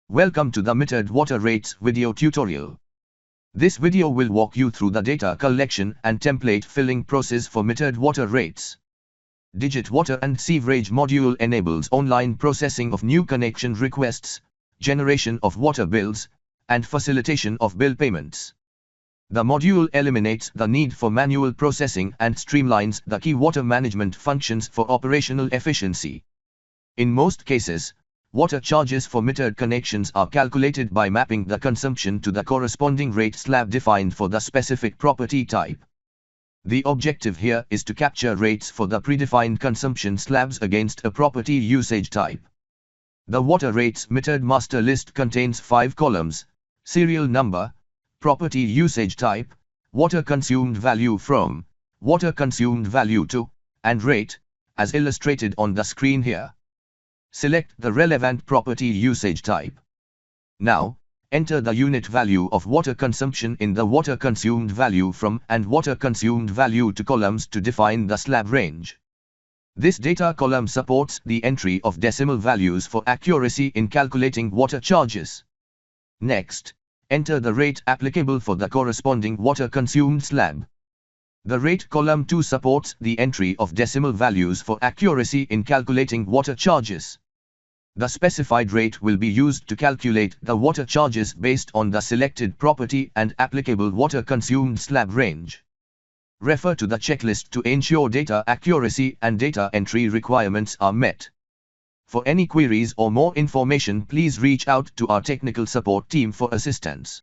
Welcome to the metered water rates video tutorial. This video will walk you through the data collection and template filling process for metered water rates. Digit Water and Sewerage module enables online processing of new connection requests, generation of water bills, and facilitation of bill payments. The module eliminates the need for manual processing and streamlines the key water management functions for operational efficiency. In most cases, water charges for metered connections are calculated by mapping the consumption to the corresponding rate slab defined for the specific property type. The objective here is to capture rates for the predefined consumption slabs against a property usage type. The water rates metered master list contains 5 columns: serial number, property usage type, water consumed value from, water consumed value to, and rate, as illustrated on the screen here. Select the relevant property usage type. Now, enter the unit value of water consumption in the water consumed value from and water consumed value to columns to define the slab range. This data column supports the entry of decimal values for accuracy in calculating water charges. Next, enter the rate applicable for the corresponding water consumed slab. The rate column 2 supports the entry of decimal values for accuracy in calculating water charges. The specified rate will be used to calculate the water charges based on the selected property and applicable water consumed slab range. Refer to the checklist to ensure data accuracy and data entry requirements are met. For any queries or more information, please reach out to our technical support team for assistance.